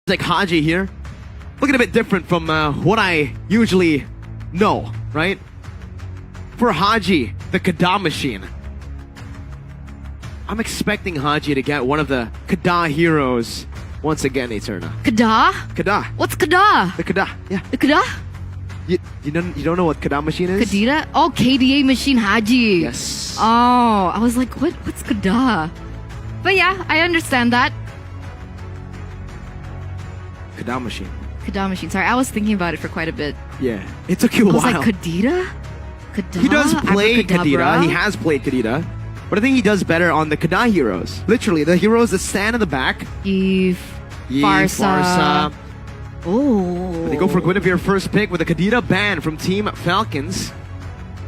like Haji here, looking a bit different from what I usually know, right? For Haji, the Kada machine, I'm expecting Haji to get one of the Kada heroes once again, Eterna. Kada? Kada. What's Kada? The Kada, yeah. The Kada? You don't know what Kada machine is? Kadira? Oh, KDA machine Haji. Yes. Oh, I was like, what's Kada? But yeah, I understand that. Kada machine. Kada machine. Sorry, I was thinking about it for quite a bit. Yeah. It took you a I was while. like, Kadira? Kada? He does play Abracadabra? Kadira. He has played Kadira. But I think he does better on the Kada heroes. Literally, the heroes that stand in the back. Eve. Farsa. Oh. They go for Guinevere first pick with a Kadira ban from Team Falcons.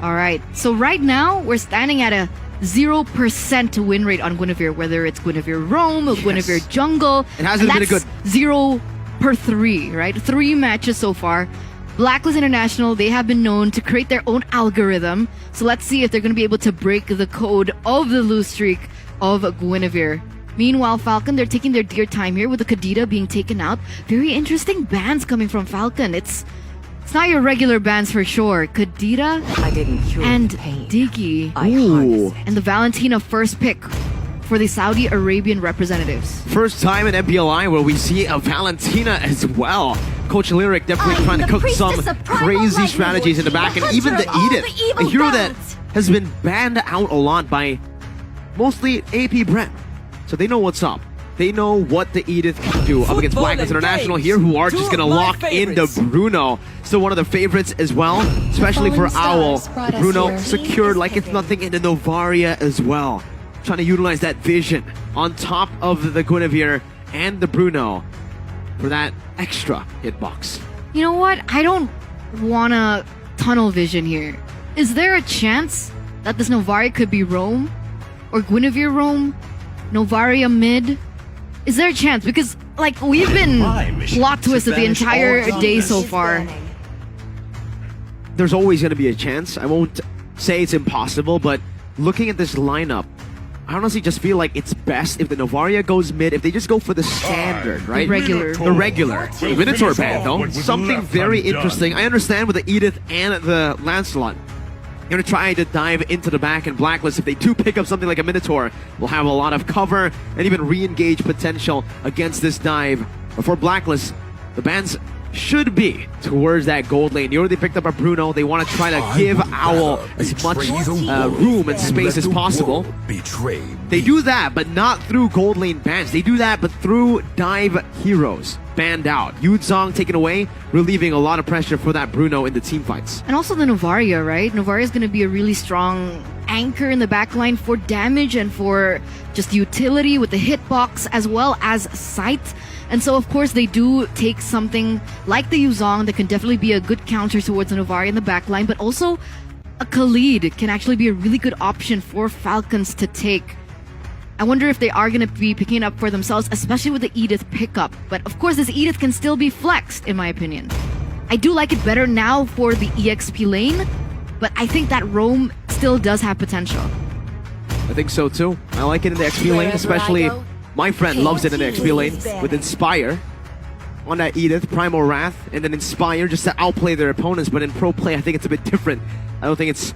Alright, so right now, we're standing at a 0% win rate on Guinevere, whether it's Guinevere Roam or Guinevere Jungle. It hasn't been a good... 0 per 3, right? 3 matches so far. Blacklist International, they have been known to create their own algorithm. So let's see if they're going to be able to break the code of the lose streak of Guinevere. Meanwhile, Falcon, they're taking their dear time here with the Kadita being taken out. Very interesting bans coming from Falcon. It's not your regular bans for sure. Kadita and Diggy. Ooh. And the Valentina first pick for the Saudi Arabian representatives. First time in MPLI where we see a Valentina as well. Coach Lyric definitely trying to cook some crazy strategies in the back. And even the Edith, a hero that has been banned out a lot by mostly AP Brent. So they know what's up. They know what the Edith can do up against Blacklist International here, who are just going to lock into Bruno. Still one of the favorites as well, especially for Owl. Bruno secured like it's nothing into Novaria as well. Trying to utilize that vision on top of the Guinevere and the Bruno for that extra hitbox. You know what? I don't want to tunnel vision here. Is there a chance that this Novaria could be Roam? Or Guinevere Roam? Novaria mid? Is there a chance? Because, like, we've been plot twisted the entire day so far. There's always going to be a chance. I won't say it's impossible, but looking at this lineup, I honestly just feel like it's best if the Novaria goes mid, if they just go for the standard, right? The regular. The Minotaur ban, though. Something very interesting. I understand with the Edith and the Lancelot. You're going to try to dive into the back and Blacklist. If they do pick up something like a Minotaur, we'll have a lot of cover and even re-engage potential against this dive. But for Blacklist, the bans should be towards that gold lane. You already picked up a Bruno. They want to try to give Owl as much room and space as possible. They do that, but not through gold lane bans. They do that, but through dive heroes. Banned out. Yudzong taken away, relieving a lot of pressure for that Bruno in the team fights. And also the Novaria, right? Novaria is going to be a really strong anchor in the backline for damage and for just utility with the hitbox as well as sight. And so, of course, they do take something like the Yuzong that can definitely be a good counter towards the Novaria in the backline, but also a Khalid can actually be a really good option for Falcons to take. I wonder if they are going to be picking it up for themselves, especially with the Edith pickup. But of course, this Edith can still be flexed, in my opinion. I do like it better now for the EXP lane, but I think that Roam still does have potential. I think so too. I like it in the XP lane, especially my friend loves it in the XP lane with Inspire. On that Edith, Primal Wrath, and then Inspire just to outplay their opponents. But in pro play, I think it's a bit different. I don't think it's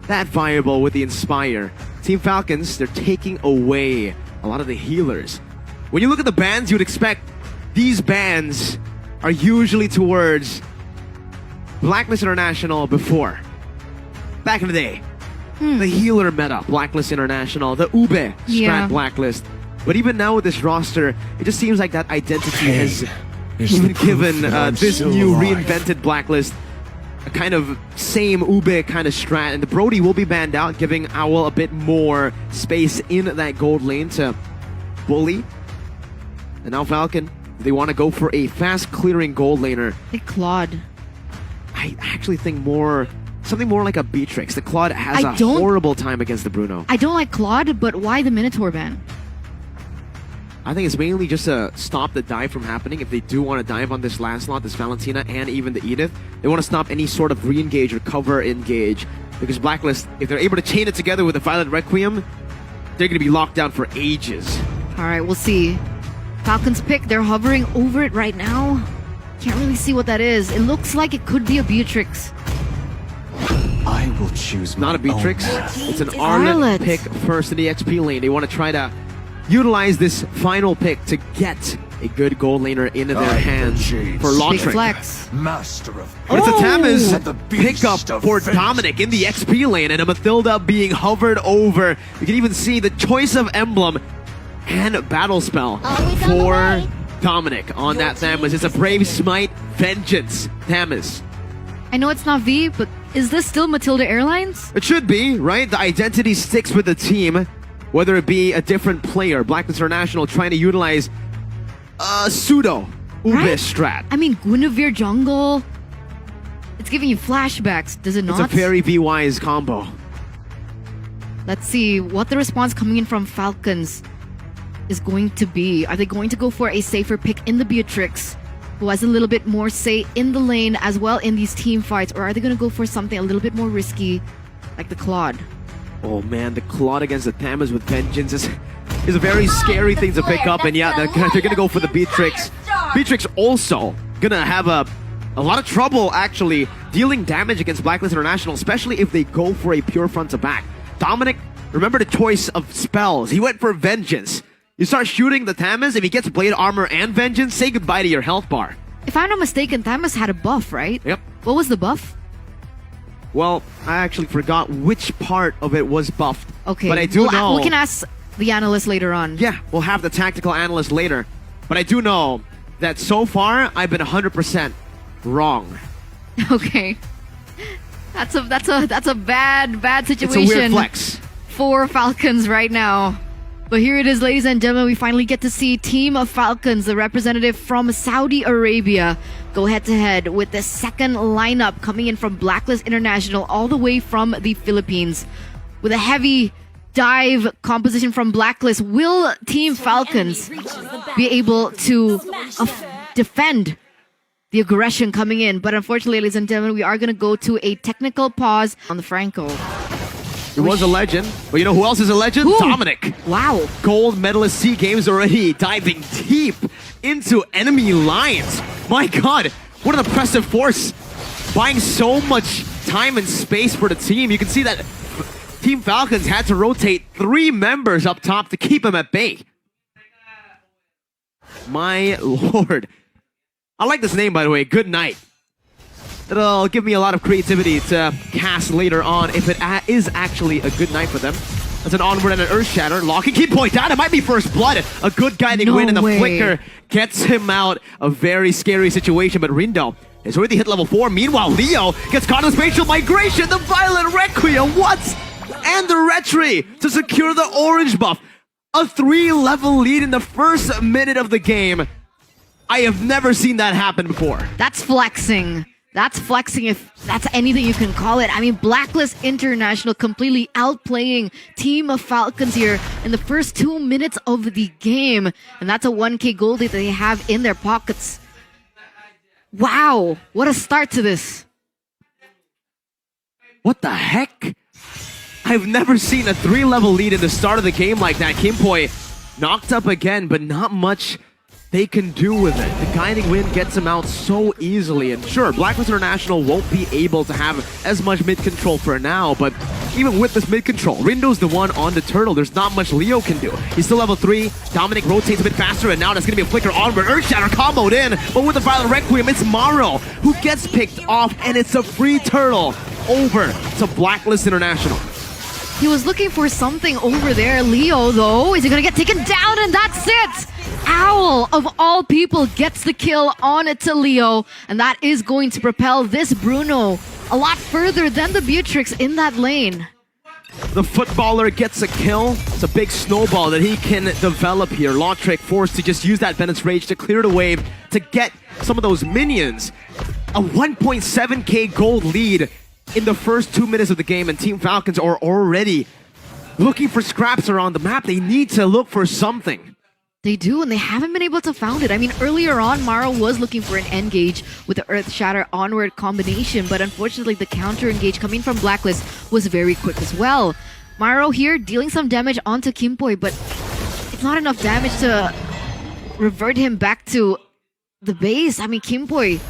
that viable with the Inspire. Team Falcons, they're taking away a lot of the healers. When you look at the bans, you would expect these bans are usually towards Blacklist International before. Back in the day. The healer meta, Blacklist International, the Ube strat Blacklist. But even now with this roster, it just seems like that identity has even given this new reinvented Blacklist a kind of same Ube kind of strat, and the Brody will be banned out, giving Owl a bit more space in that gold lane to bully. And now Falcon, they want to go for a fast clearing gold laner. The Claude. I actually think something more like a Beatrix. The Claude has a horrible time against the Bruno. I don't like Claude, but why the Minotaur ban? I think it's mainly just to stop the dive from happening. If they do want to dive on this Lancelot, this Valentina, and even the Edith, they want to stop any sort of re-engage or cover engage. Because Blacklist, if they're able to chain it together with the Violet Requiem, they're going to be locked down for ages. Alright, we'll see. Falcons pick, they're hovering over it right now. Can't really see what that is. It looks like it could be a Beatrix. I will choose Not a Beatrix. It's an Arlet. Arlet pick first in the XP lane. They want to try to utilize this final pick to get a good gold laner into their hands for Big Lautrec. flex. Master of But it's a Tamiz And the beast pickup of for vengeance. Dominic in the XP lane, and a Mathilda being hovered over. You can even see the choice of emblem and battle spell Always on the for way. Dominic on that Tamiz. It's a Brave Smite Vengeance Tamiz. I know it's not V, but is this still Matilda Airlines? It should be, right? The identity sticks with the team, whether it be a different player. Blacklist International trying to utilize a pseudo Ubis Right? strat. I mean, Guinevere jungle. It's giving you flashbacks, does it not? It's a very V-wise combo. Let's see what the response coming in from Falcons is going to be. Are they going to go for a safer pick in the Beatrix, who has a little bit more say in the lane as well in these team fights, or are they going to go for something a little bit more risky, like the Claude? Oh man, the Claude against the Tamiz with Vengeance is a very scary thing to pick up, and yeah, they're gonna go for the Beatrix. Beatrix also gonna have a lot of trouble actually dealing damage against Blacklist International, especially if they go for a pure front to back. Dominic, remember the choice of spells. He went for Vengeance. You start shooting the Tamiz, if he gets Blade Armor and Vengeance, say goodbye to your health bar. If I'm not mistaken, Thamus had a buff, right? Yep. What was the buff? Well, I actually forgot which part of it was buffed. Okay. But I do know... We can ask the analyst later on. Yeah, we'll have the tactical analyst later. But I do know that so far, I've been 100% wrong. Okay. That's a bad situation. It's a weird flex. For Falcons right now. But here it is, ladies and gentlemen. We finally get to see Team of Falcons, the representative from Saudi Arabia, go head-to-head with the second lineup coming in from Blacklist International all the way from the Philippines. With a heavy dive composition from Blacklist, will Team Falcons be able to defend the aggression coming in? But unfortunately, ladies and gentlemen, we are going to go to a technical pause on the Franco. It was a legend. But you know who else is a legend? Who? Dominic. Wow. Gold medalist SEA Games already diving deep into enemy lines. My god, what an impressive force. Buying so much time and space for the team. You can see that Team Falcons had to rotate 3 members up top to keep him at bay. My lord. I like this name, by the way. Good night. It'll give me a lot of creativity to cast later on if it is actually a good night for them. That's an Onward and an Earth Shatter. Lock and keep point down. It might be first blood. A good guiding win, and the way. flicker gets him out. A very scary situation, but Rindo has already hit level 4. Meanwhile, Leo gets caught in the spatial migration. The Violent Requiem. What? And the Retry to secure the orange buff. A 3-level lead in the first minute of the game. I have never seen that happen before. That's flexing. That's flexing if that's anything you can call it. I mean, Blacklist International completely outplaying Team of Falcons here in the first 2 minutes of the game. And that's a 1k gold that they have in their pockets. Wow, what a start to this. What the heck? I've never seen a 3-level lead in the start of the game like that. Kimpoi knocked up again, but not much they can do with it. The guiding wind gets him out so easily. And sure, Blacklist International won't be able to have as much mid-control for now, but even with this mid-control, Rindo's the one on the turtle. There's not much Leo can do. He's still level 3. Dominic rotates a bit faster, and now there's going to be a flicker onward. Earthshatter comboed in, but with the Violent Requiem, it's Maro who gets picked off, and it's a free turtle over to Blacklist International. He was looking for something over there. Leo, though, is he going to get taken down? And that's it! Owl, of all people, gets the kill on to Leo. And that is going to propel this Bruno a lot further than the Beatrix in that lane. The footballer gets a kill. It's a big snowball that he can develop here. Lautrec forced to just use that Bennett's Rage to clear the wave to get some of those minions. A 1.7k gold lead in the first 2 minutes of the game, and Team Falcons are already looking for scraps around the map. They need to look for something. They do, and they haven't been able to find it. I mean, earlier on, Maro was looking for an engage with the Earth Shatter onward combination, but unfortunately, the counter engage coming from Blacklist was very quick as well. Maro here dealing some damage onto Kimpoi, but it's not enough damage to revert him back to the base. I mean, Kimboy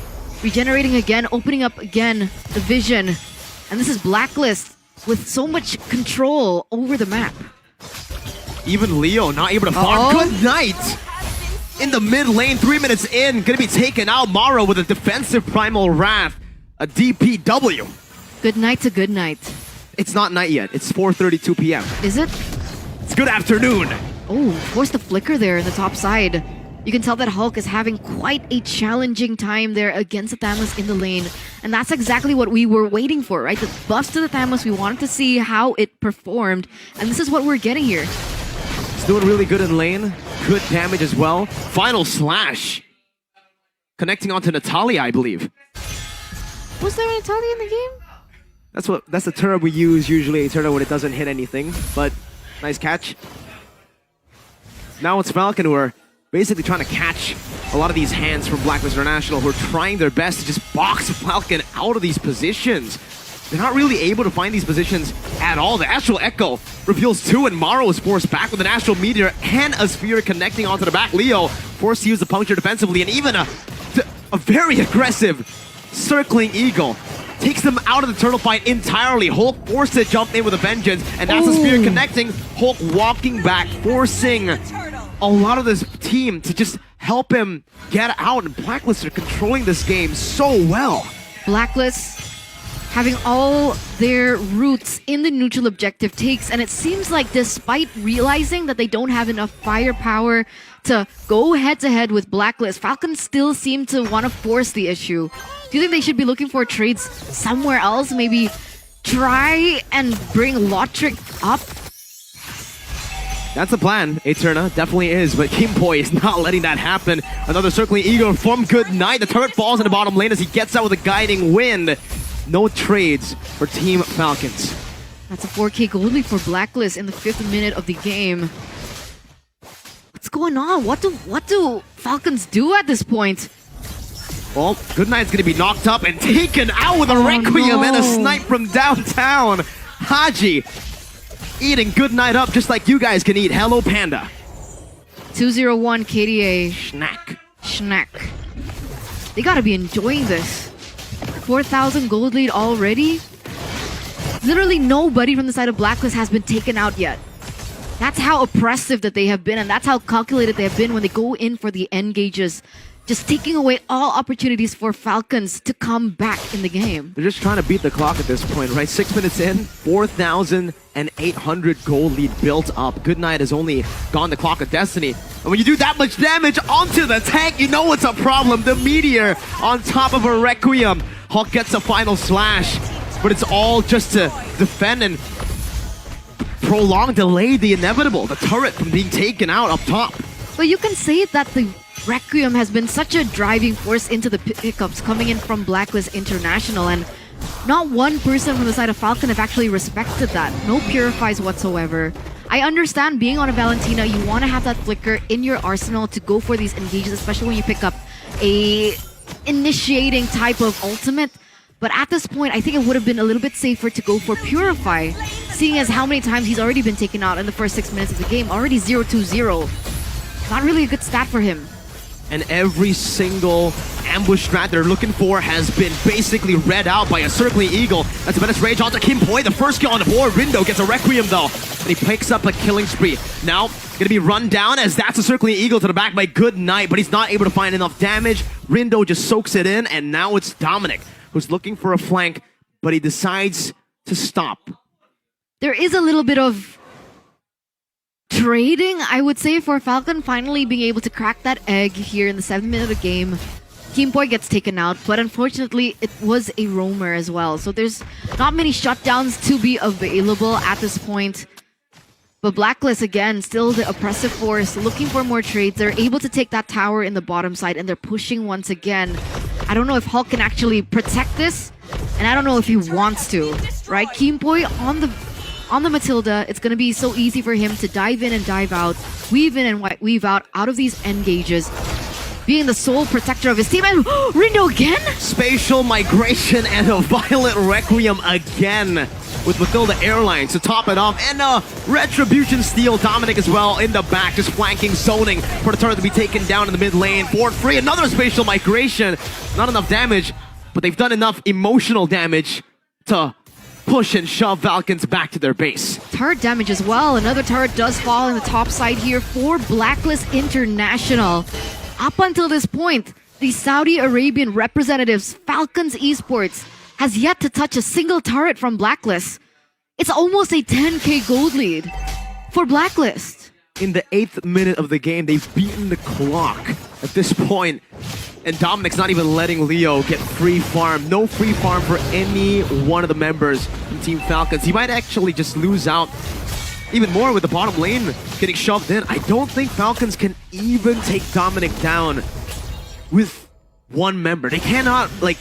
regenerating again, opening up again the vision. And this is Blacklist with so much control over the map. Even Leo not able to farm. Good night! In the mid lane, 3 minutes in, gonna be taken out. Maro with a defensive Primal Wrath. A DPW. Good night to good night. It's not night yet. It's 4:32 p.m. Is it? It's good afternoon. Oh, forced the flicker there in the top side. You can tell that Hulk is having quite a challenging time there against the Thanos in the lane. And that's exactly what we were waiting for, right? The buffs to the Thanos, we wanted to see how it performed. And this is what we're getting here. It's doing really good in lane. Good damage as well. Final slash. Connecting onto Natalia, I believe. Was there an Natalia in the game? That's the term we use usually, a turn when it doesn't hit anything. But nice catch. Now it's Falcon who are basically trying to catch a lot of these hands from Blacklist International, who are trying their best to just box Falcon out of these positions. They're not really able to find these positions at all. The Astral Echo reveals 2, and Maro is forced back with an Astral Meteor and a Sphere connecting onto the back. Leo forced to use the puncture defensively, and even a very aggressive Circling Eagle takes them out of the turtle fight entirely. Hulk forced to jump in with a vengeance, and that's the Sphere connecting. Hulk walking back, forcing a lot of this team to just help him get out, and Blacklist are controlling this game so well. Blacklist having all their roots in the neutral objective takes, and it seems like despite realizing that they don't have enough firepower to go head-to-head with Blacklist, Falcons still seem to want to force the issue. Do you think they should be looking for trades somewhere else? Maybe try and bring Lotric up? That's the plan. Eterna definitely is, but Kimboy is not letting that happen. Another Circling Eagle from Good Night. The turret falls in the bottom lane as he gets out with a Guiding Wind. No trades for Team Falcons. That's a 4K gold lead for Blacklist in the 5th minute of the game. What's going on? What do Falcons do at this point? Well, Good Night's gonna be knocked up and taken out with a Requiem and a snipe from downtown. Haji eating Good Night up just like you guys can eat. Hello, Panda. 201 KDA. Schnack. They gotta be enjoying this. 4,000 gold lead already? Literally nobody from the side of Blacklist has been taken out yet. That's how oppressive that they have been, and that's how calculated they have been when they go in for the engages. Just taking away all opportunities for Falcons to come back in the game. They're just trying to beat the clock at this point, right? 6 minutes in, 4,800 gold lead built up. Good Night has only gone the clock of destiny. And when you do that much damage onto the tank, you know it's a problem. The Meteor on top of a Requiem. Hulk gets a final slash, but it's all just to defend and delay the inevitable. The turret from being taken out up top. But you can say that the Requiem has been such a driving force into the pickups coming in from Blacklist International, and not one person from the side of Falcon have actually respected that. No purifies whatsoever. I understand being on a Valentina, you want to have that flicker in your arsenal to go for these engages, especially when you pick up a initiating type of ultimate. But at this point, I think it would have been a little bit safer to go for Purify, seeing as how many times he's already been taken out in the first 6 minutes of the game. Already 0-2-0. Not really a good stat for him. And every single ambush strat they're looking for has been basically read out by a Circling Eagle. That's a Menace Rage onto Kimboy. The first kill on the board. Rindo gets a Requiem though, and he picks up a killing spree. Now, gonna be run down as that's a Circling Eagle to the back by Good Night, but he's not able to find enough damage. Rindo just soaks it in, and now it's Dominic, who's looking for a flank, but he decides to stop. There is a little bit of trading, I would say, for Falcon finally being able to crack that egg here in the 7th minute of the game. Kimboy gets taken out, but unfortunately it was a roamer as well. So there's not many shutdowns to be available at this point. But Blacklist, again, still the oppressive force, looking for more trades. They're able to take that tower in the bottom side, and they're pushing once again. I don't know if Hulk can actually protect this, and I don't know if he wants to, right? Kimboy on the Matilda, it's going to be so easy for him to dive in and dive out, weave in and weave out of these engages, being the sole protector of his team. And Rindo again? Spatial Migration and a Violent Requiem again. with Matilda Airlines to top it off. And Retribution steal. Dominic as well in the back, just flanking, zoning for the turret to be taken down in the mid lane. Forward free, another spatial migration. Not enough damage, but they've done enough emotional damage to push and shove Falcons back to their base. Turret damage as well. Another turret does fall in the top side here for Blacklist International. Up until this point, the Saudi Arabian representatives, Falcons Esports, has yet to touch a single turret from Blacklist. It's almost a 10k gold lead for Blacklist. In the 8th minute of the game, they've beaten the clock at this point. And Dominic's not even letting Leo get free farm. No free farm for any one of the members from Team Falcons. He might actually just lose out even more with the bottom lane getting shoved in. I don't think Falcons can even take Dominic down with one member. They cannot, like,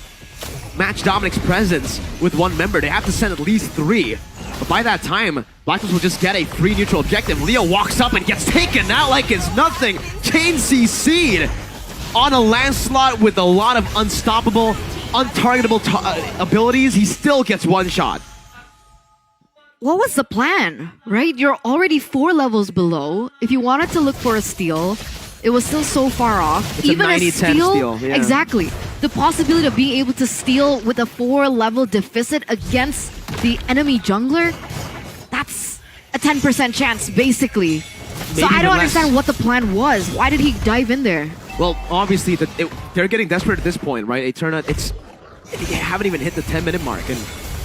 match Dominic's presence with one member. They have to send at least 3. But by that time, Blacklist will just get a 3 neutral objective. Leo walks up and gets taken out like it's nothing. Chain CC'd on a Lancelot with a lot of unstoppable, untargetable abilities. He still gets one shot. What was the plan, right? You're already 4 levels below. If you wanted to look for a steal, it was still so far off. It's even a 90-10 steal. Yeah. Exactly. The possibility of being able to steal with a 4-level deficit against the enemy jungler, that's a 10% chance, basically. So I don't understand what the plan was. Why did he dive in there? Well, obviously, they're getting desperate at this point, right? They haven't even hit the 10-minute mark, and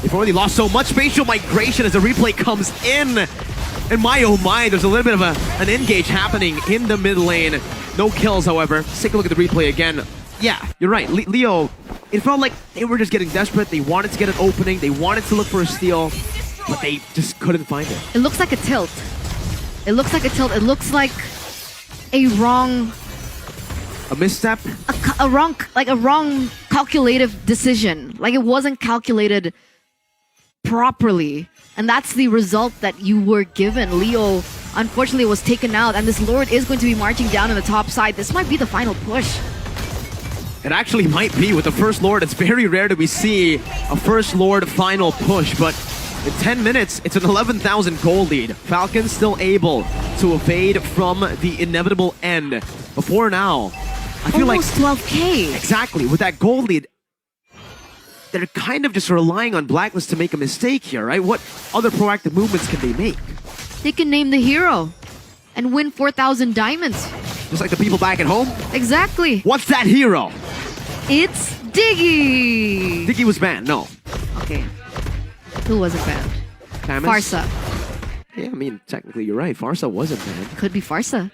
they've already lost so much spatial migration as the replay comes in. And my oh my, there's a little bit of an engage happening in the mid lane. No kills, however. Let's take a look at the replay again. Yeah, you're right. Leo, it felt like they were just getting desperate. They wanted to get an opening. They wanted to look for a steal, but they just couldn't find it. It looks like a tilt. It looks like a tilt. It looks like a wrong... A misstep? A wrong calculative decision. Like it wasn't calculated properly. And that's the result that you were given. Leo, unfortunately, was taken out. And this Lord is going to be marching down on the top side. This might be the final push. It actually might be. With the First Lord, it's very rare that we see a First Lord final push. But in 10 minutes, it's an 11,000 gold lead. Falcons still able to evade from the inevitable end. Before now, I feel almost like 12k. Exactly. With that gold lead, they're kind of just relying on Blacklist to make a mistake here, right? What other proactive movements can they make? They can name the hero and win 4,000 diamonds. Just like the people back at home? Exactly. What's that hero? It's Diggy. Diggy was banned, no. Okay. Who wasn't banned? Tamis? Farsa. Yeah, I mean, technically you're right. Farsa wasn't banned. Could be Farsa.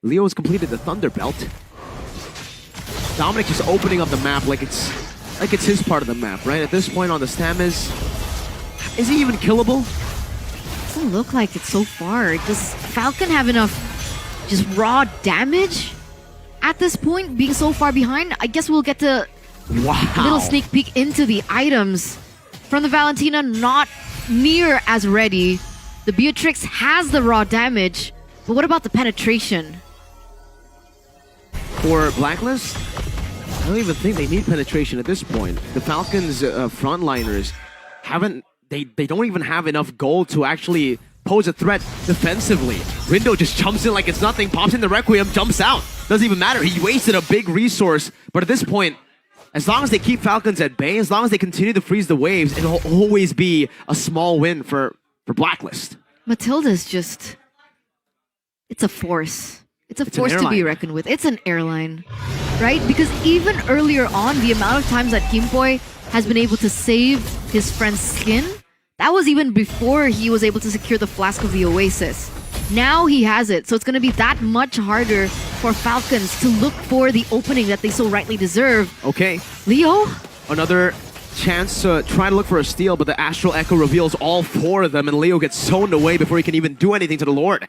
Leo has completed the Thunder Belt. Dominic just opening up the map like it's his part of the map, right? At this point on the Stamis, is he even killable? Doesn't look like it so far. Does Falcon have enough just raw damage at this point, being so far behind? I guess we'll get to a little sneak peek into the items from the Valentina. Not near as ready. The Beatrix has the raw damage, but what about the penetration? For Blacklist, I don't even think they need penetration at this point. The Falcons frontliners they don't even have enough gold to actually pose a threat defensively. Rindo just jumps in like it's nothing, pops in the Requiem, jumps out. Doesn't even matter. He wasted a big resource, but at this point, as long as they keep Falcons at bay, as long as they continue to freeze the waves, it'll always be a small win for Blacklist. Matilda's just... It's a force. It's a force to be reckoned with. It's an airline, right? Because even earlier on, the amount of times that Kimboy has been able to save his friend's skin, that was even before he was able to secure the Flask of the Oasis. Now he has it, so it's going to be that much harder for Falcons to look for the opening that they so rightly deserve. Okay. Leo? Another chance to try to look for a steal, but the Astral Echo reveals all 4 of them, and Leo gets zoned away before he can even do anything to the Lord.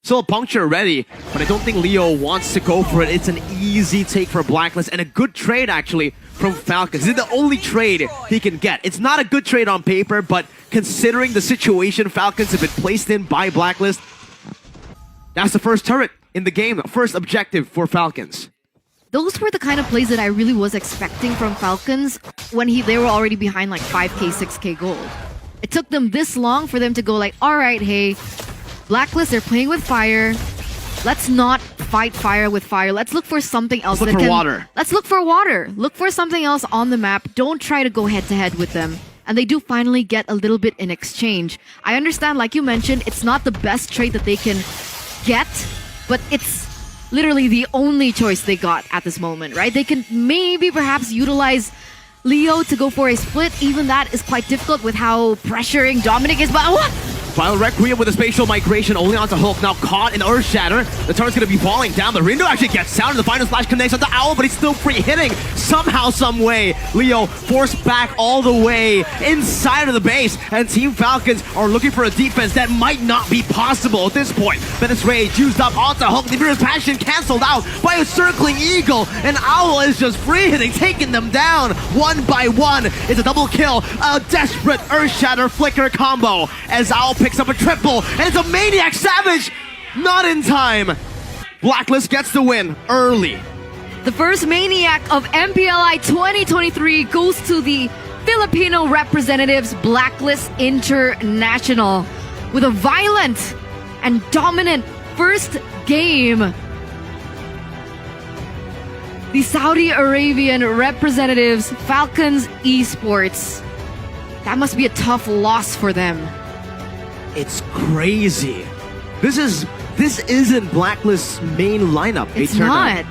Still a puncture ready, but I don't think Leo wants to go for it. It's an easy take for Blacklist, and a good trade, actually, from Falcons. This is the only trade he can get. It's not a good trade on paper, but considering the situation Falcons have been placed in by Blacklist, that's the first turret in the game, the first objective for Falcons. Those were the kind of plays that I really was expecting from Falcons when they were already behind like 5k, 6k gold. It took them this long for them to go like, all right, hey, Blacklist, they're playing with fire. Let's not fight fire with fire. Let's look for something else. Let's look for water. Let's look for water. Look for something else on the map. Don't try to go head to head with them. And they do finally get a little bit in exchange. I understand, like you mentioned, it's not the best trait that they can get, but it's literally the only choice they got at this moment, right? They can maybe perhaps utilize Leo to go for a split. Even that is quite difficult with how pressuring Dominic is. But what? Final Requiem with a spatial migration only onto Hulk, now caught in Earth Shatter. The turn's gonna be falling down. The Rindo actually gets down, and the final splash connects onto Owl, but he's still free hitting somehow, some way. Leo forced back all the way inside of the base, and Team Falcons are looking for a defense that might not be possible at this point. Bennett's Rage used up onto Hulk. The Mirror's Passion canceled out by a circling Eagle, and Owl is just free hitting, taking them down one by one. It's a double kill, a desperate Earth Shatter Flicker combo as Owl picks up a triple, and it's a Maniac Savage! Not in time. Blacklist gets the win early. The first Maniac of MPLI 2023 goes to the Filipino representatives Blacklist International with a violent and dominant first game. The Saudi Arabian representatives Falcons Esports. That must be a tough loss for them. It's crazy. This isn't Blacklist's main lineup. It's not.